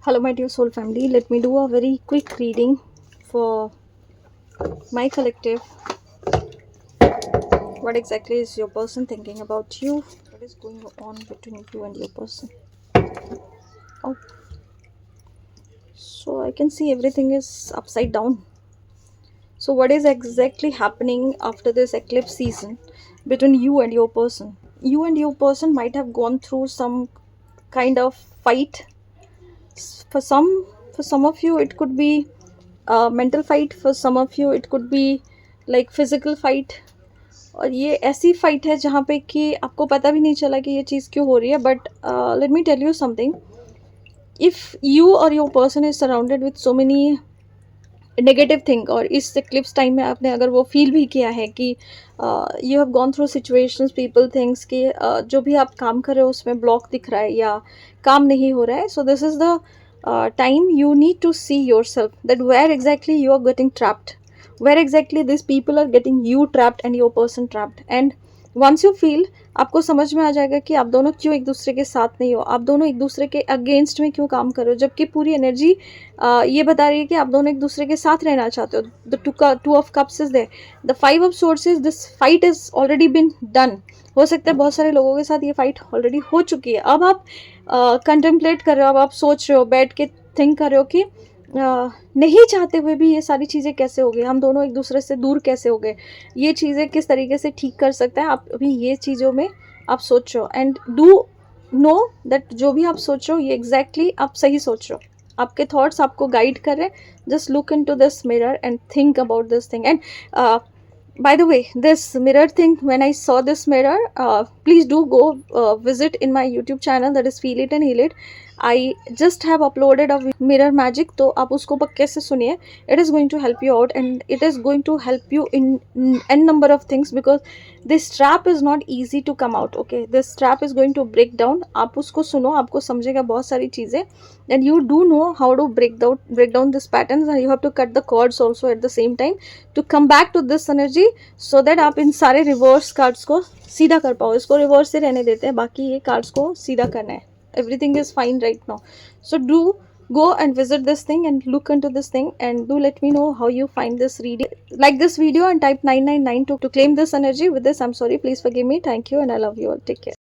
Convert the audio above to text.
Hello my dear soul family, let me do a very quick reading for my collective. What exactly is your person thinking about you? What is going on between you and your person? Oh, so I can see everything is upside down. So what is exactly happening after this eclipse season between you and your person? You and your person might have gone through some kind of fight. For some of you it could be a mental fight, for some of you it could be like physical fight. और ये ऐसी fight है जहाँ पे कि आपको पता भी नहीं चला कि ये चीज़ क्यों हो रही है. But let me tell you something. If you or your person is surrounded with so many negative thing, और इस क्लिप्स टाइम में आपने अगर वो फील भी किया है कि you have gone through situations, people, things कि जो भी आप काम कर रहे हो उसमें ब्लॉक दिख रहा है या काम नहीं हो रहा है. So this is the time you need to see yourself that where exactly you are getting trapped, where exactly these people are getting you trapped and your person trapped. And once you feel, आपको समझ में आ जाएगा कि आप दोनों क्यों एक दूसरे के साथ नहीं हो, आप दोनों एक दूसरे के अगेंस्ट में क्यों काम कर रहे हो, जबकि पूरी एनर्जी ये बता रही है कि आप दोनों एक दूसरे के साथ रहना चाहते हो. The two of cups is there, the five of swords is this fight is already been done. हो सकता है बहुत सारे लोगों के साथ ये फाइट ऑलरेडी हो चुकी है. अब आप कंटेम्पलेट कर रहे हो, अब आप सोच रहे हो, बैठ के थिंक कर रहे हो कि नहीं चाहते हुए भी ये सारी चीज़ें कैसे हो गई, हम दोनों एक दूसरे से दूर कैसे हो गए, ये चीज़ें किस तरीके से ठीक कर सकते हैं. आप अभी ये चीज़ों में आप सोच रहे हो. एंड डू नो दैट जो भी आप सोच रहे हो ये एग्जैक्टली आप सही सोच रहे हो. आपके थॉट्स आपको गाइड कर रहे हैं. Just look in to this mirror and think about this thing. And by the way, this mirror thing, when I saw this mirror, please do go visit in my YouTube channel, that is Feel It and Heal It. I just have uploaded a mirror magic, तो आप उसको पक्के से सुनिए. It is going to help you out and it is going to help you in n number of things, because this trap is not easy to come out. Okay, this trap is going to break down. आप उसको सुनो, आपको समझेगा बहुत सारी चीज़ें. And you do know how to break down this patterns, and you have to cut the cords also at the same time to come back to this energy, so that आप इन सारे रिवर्स कार्ड्स को सीधा कर पाओ. इसको reverse से रहने देते हैं, बाकी ये कार्ड्स को सीधा करना है. Everything is fine right now. So do go and visit this thing and look into this thing, and do let me know how you find this reading. Like this video and type 999 to claim this energy. With this, I'm sorry, please forgive me. Thank you and I love you all. Take care.